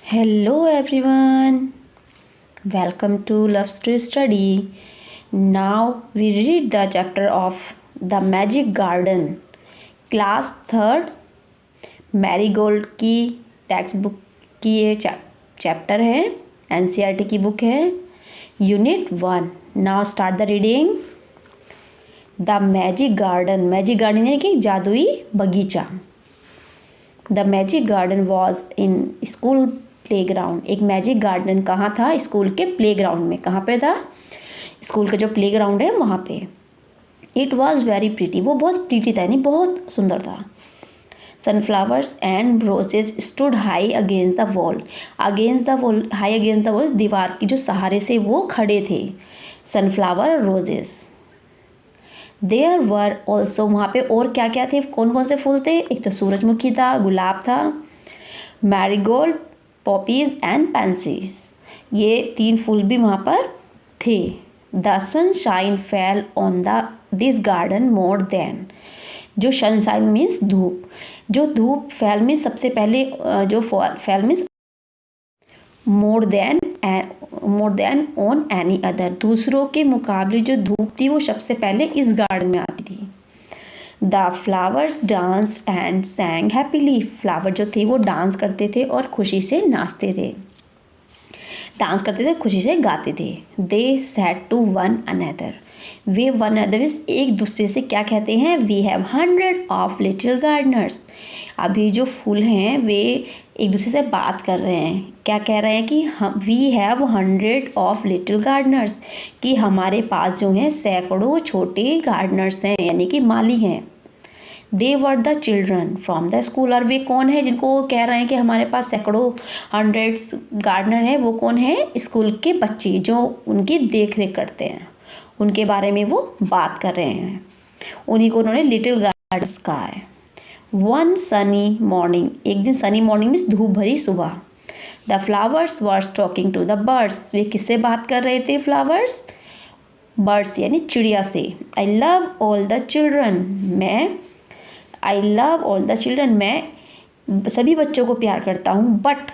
Hello everyone, welcome to Loves to Study. Now we read the chapter of The Magic Garden, class third marigold की text book की ये chapter है, NCERT की book है, unit 1. Now start the reading. The magic garden, magic garden यानी कि जादुई बगीचा. The magic garden was in school playground. एक मैजिक गार्डन कहाँ था? स्कूल के प्लेग्राउंड में. कहाँ पे था? स्कूल का जो प्लेग्राउंड है वहाँ पे. इट वॉज वेरी प्रीटी, वो बहुत प्रीटी था यानी बहुत सुंदर था. Sunflowers and roses stood high against the wall. Against the wall, high against the wall, दीवार की जो सहारे से वो खड़े थे. सनफ्लावर और रोजेज. देयर वर ऑल्सो, वहाँ पे और क्या क्या थे? कौन कौन से फूल थे? एक तो सूरजमुखी था, गुलाब था, मैरीगोल्ड, पॉपीज एंड पेंसीज. ये 3 फूल भी वहाँ पर थे. The sunshine fell on this garden more than. जो सनशाइन मीन्स धूप. जो धूप फेल मीन्स सबसे पहले, जो fail means more than on any other. दूसरों के मुकाबले जो धूप थी वो सबसे पहले इस गार्डन में आती थी. The flowers dance and सैंग happily. Flower जो थे वो डांस करते थे और खुशी से नाचते थे. डांस करते थे, खुशी से गाते थे. They said to one another. वे वन अनदर एक दूसरे से क्या कहते हैं? We have 100 of little gardeners. अभी जो फूल हैं वे एक दूसरे से बात कर रहे हैं. क्या कह रहे हैं? कि हम we have 100 of little gardeners, कि हमारे पास जो हैं सैकड़ों छोटे गार्डनर्स हैं यानी कि माली हैं. They were the children from the school. और वे कौन है जिनको वो कह रहे हैं कि हमारे पास सैकड़ों 100 गार्डनर हैं? वो कौन है? स्कूल के बच्चे जो उनकी देख रेख करते हैं, उनके बारे में वो बात कर रहे हैं. उन्हीं को उन्होंने लिटिल गार्डनर्स कहा है. वन सनी मॉर्निंग, एक दिन सनी मॉर्निंग मीन्स धूप भरी सुबह. The flowers were talking to the birds. वे किससे बात कर रहे थे? फ्लावर्स बर्ड्स यानी चिड़िया से. I love all the children. I love all the children, मैं सभी बच्चों को प्यार करता हूँ. But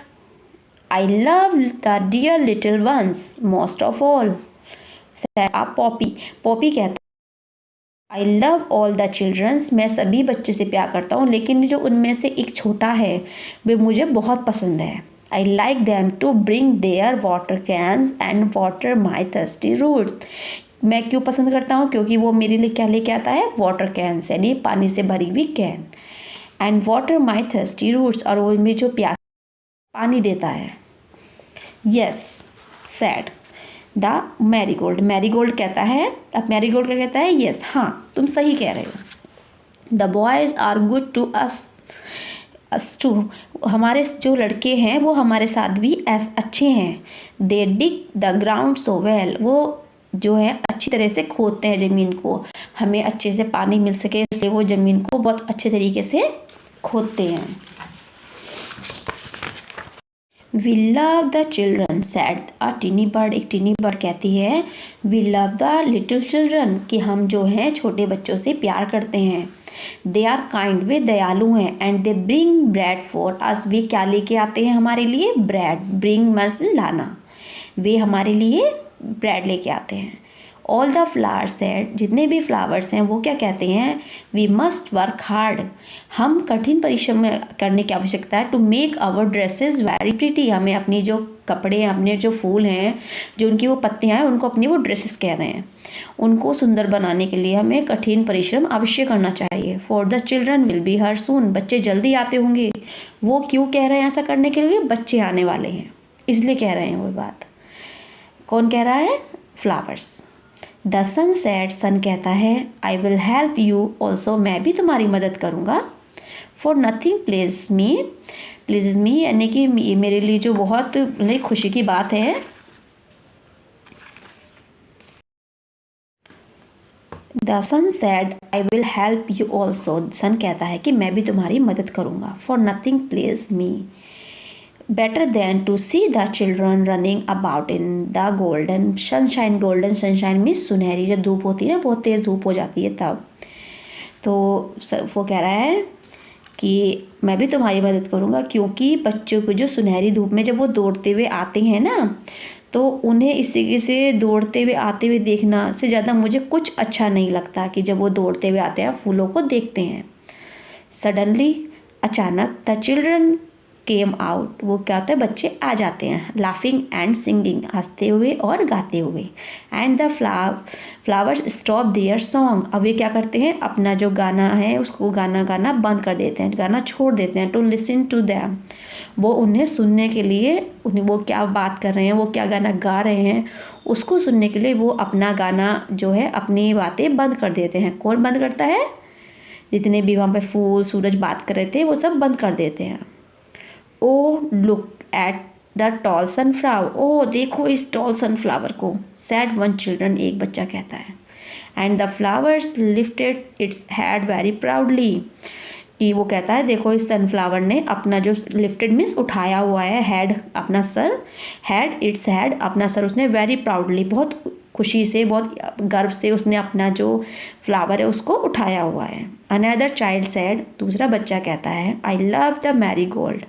I love the dear little ones most of all. Poppy कहता है I love all the childrens, मैं सभी बच्चों से प्यार करता हूँ लेकिन जो उनमें से एक छोटा है वे मुझे बहुत पसंद है. I like them to bring their water cans and water my thirsty roots. मैं क्यों पसंद करता हूँ? क्योंकि वो मेरे लिए क्या लेके आता है? वाटर कैन्स यानी पानी से भरी हुई can. And water my thirsty roots, और वो में जो प्यास पानी देता है. Yes said the marigold. Marigold कहता है, अब मैरीगोल्ड क्या कहता है? यस, हाँ तुम सही कह रहे हो. The boys are good to us too. हमारे जो लड़के हैं वो हमारे साथ भी अच्छे हैं. They dig the ground so well. वो जो है अच्छी तरह से खोदते हैं ज़मीन को, हमें अच्छे से पानी मिल सके इसलिए वो ज़मीन को बहुत अच्छे तरीके से खोदते हैं. We love the children said a tiny bird. एक टीनी बर्ड कहती है we love the little children, कि हम जो हैं छोटे बच्चों से प्यार करते हैं. दे आर काइंड, वे दयालु हैं. And they bring bread for us, वे क्या लेके आते हैं हमारे लिए? ब्रेड. ब्रिंग मस लाना, वे हमारे लिए ब्रेड लेके आते हैं. ऑल द फ्लावर्स सेड, जितने भी फ्लावर्स हैं वो क्या कहते हैं? वी मस्ट वर्क हार्ड, हम कठिन परिश्रम करने की आवश्यकता है. To make our dresses very pretty, हमें अपनी जो कपड़े हैं, अपने जो फूल हैं, जो उनकी वो पत्तियां हैं उनको अपनी वो ड्रेसेस कह रहे हैं. उनको सुंदर बनाने के लिए हमें कठिन परिश्रम अवश्य करना चाहिए. For the children will be here soon, बच्चे जल्दी आते होंगे. वो क्यों कह रहे हैं ऐसा करने के लिए? बच्चे आने वाले हैं इसलिए कह रहे हैं वो बात. कौन कह रहा है? फ्लावर्स. द सन सेड, सन कहता है आई विल हेल्प यू ऑल्सो, मैं भी तुम्हारी मदद करूँगा. फॉर नथिंग प्लीज मी यानी कि मेरे लिए जो बहुत खुशी की बात है. The sun said I will help you also, sun कहता है कि मैं भी तुम्हारी मदद करूँगा. For nothing please me better than to see the children running about in the golden sunshine. Golden sunshine means सुनहरी, जब धूप होती है ना, बहुत तेज़ धूप हो जाती है तब. तो वो कह रहा है कि मैं भी तुम्हारी मदद करूँगा, क्योंकि बच्चों को जो सुनहरी धूप में जब वो दौड़ते हुए आते हैं ना, तो उन्हें इस तरीके से दौड़ते हुए आते हुए देखना से ज़्यादा मुझे कुछ अच्छा नहीं लगता कि जब वो दौड़ते हुए आते हैं फूलों को देखते हैं। सडनली, अचानक, द चिल्ड्रन केम आउट, वो क्या होता है, बच्चे आ जाते हैं, लाफिंग एंड सिंगिंग, हंसते हुए और गाते हुए। And the flowers stop there song, अब ये क्या करते हैं, अपना जो गाना है उसको गाना बंद कर देते हैं, गाना छोड़ देते हैं। टू लिसन टू दैम, वो उन्हें सुनने के लिए, उन्हें वो क्या बात कर रहे हैं, वो क्या गाना गा रहे हैं, उसको सुनने के लिए वो अपना गाना जो है, अपनी बातें बंद कर देते हैं। कौन बंद करता है, जितने भी वहाँ पे फूल सूरज बात कर रहे थे वो सब बंद कर देते हैं। Oh look at the tall sunflower, oh देखो इस टॉल सनफ्लावर को, सैड वन चिल्ड्रन, एक बच्चा कहता है। And the flowers lifted its head very proudly, कि वो कहता है देखो इस सनफ्लावर ने अपना जो लिफ्टेड मीन्स उठाया हुआ है, हेड अपना सर, हेड इट्स हेड अपना सर उसने वेरी प्राउडली बहुत खुशी से, बहुत गर्व से उसने अपना जो फ्लावर है उसको उठाया हुआ है। अनदर चाइल्ड सेड, दूसरा बच्चा कहता है, आई लव द मैरीगोल्ड,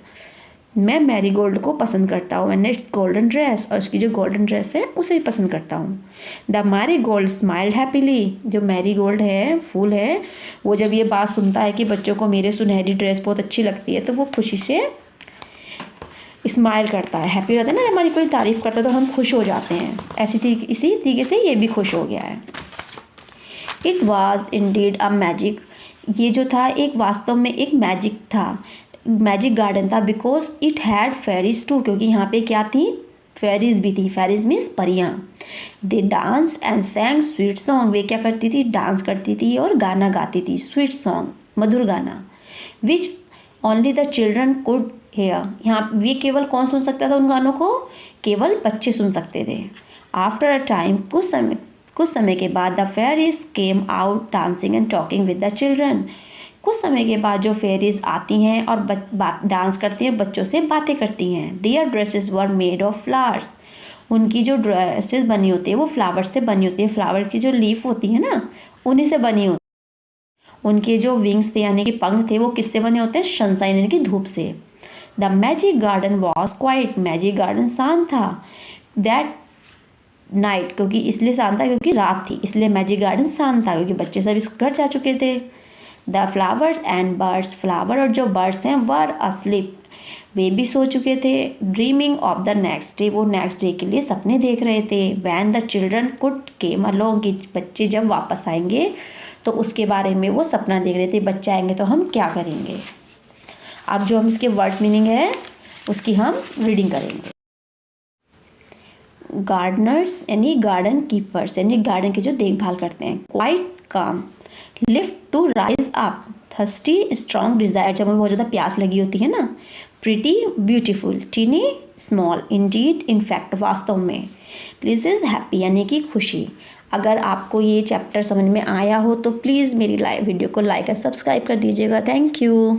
मैं मैरीगोल्ड को पसंद करता हूँ, एंड इट्स गोल्डन ड्रेस, और उसकी जो गोल्डन ड्रेस है उसे भी पसंद करता हूँ। द मैरीगोल्ड स्माइल्ड हैप्पीली, जो मैरीगोल्ड है फूल है, वो जब ये बात सुनता है कि बच्चों को मेरे सुनहरी ड्रेस बहुत अच्छी लगती है, तो वो खुशी से स्माइल करता है, हैप्पी रहता है ना, हमारी कोई तारीफ़ करता है तो हम खुश हो जाते हैं, इसी तरीके से ये भी खुश हो गया है। It was indeed a magic, ये जो था एक वास्तव में एक मैजिक था, मैजिक गार्डन था, because it had fairies too, क्योंकि यहाँ पे क्या थी, फेरीज भी थी, फेरीज मीन्स परियाँ। They dance and sang sweet song, वे क्या करती थी, डांस करती थी और गाना गाती थी, स्वीट सॉन्ग, मधुर गाना, which only the children could hair, यहाँ वे केवल कौन सुन सकता था उन गानों को, केवल बच्चे सुन सकते थे। आफ्टर अ टाइम, कुछ समय के बाद, the fairies came out dancing and talking with the children, कुछ समय के बाद जो फेरीज आती हैं और डांस करती हैं, बच्चों से बातें करती हैं। Their dresses were made of flowers, उनकी जो ड्रेसेस बनी होती है वो फ्लावर से बनी होती है, फ्लावर की जो लीफ होती है ना उन्हीं से बनी होती है। उनके जो विंग्स थे यानी कि पंख थे वो किससे बने होते हैं, सनशाइन यानी कि धूप से। The magic garden was quite, magic garden शांत था। दैट नाइट, क्योंकि इसलिए शांत था क्योंकि रात थी, इसलिए मैजिक गार्डन शांत था, क्योंकि बच्चे सब इस घर जा चुके थे। The flowers and birds, flower और जो बर्ड्स हैं वर अस्लीप, वे भी सो चुके थे। Dreaming of the next day, वो नेक्स्ट डे के लिए सपने देख रहे थे। When the children could came along, कि बच्चे जब वापस आएंगे तो उसके बारे में वो सपना देख रहे थे, बच्चे आएंगे तो हम क्या करेंगे। अब जो हम इसके वर्ड्स मीनिंग है उसकी हम रीडिंग करेंगे। गार्डनर्स यानी गार्डन कीपर्स, यानी गार्डन की जो देखभाल करते हैं। Quiet calm, lift to rise up, thirsty strong desire, जब हमें बहुत ज़्यादा प्यास लगी होती है ना। Pretty beautiful, tiny small, indeed in fact वास्तव में। प्लीज़ हैप्पी यानी कि खुशी। अगर आपको ये चैप्टर समझ में आया हो तो प्लीज़ मेरी वीडियो को लाइक और सब्सक्राइब कर दीजिएगा। Thank you.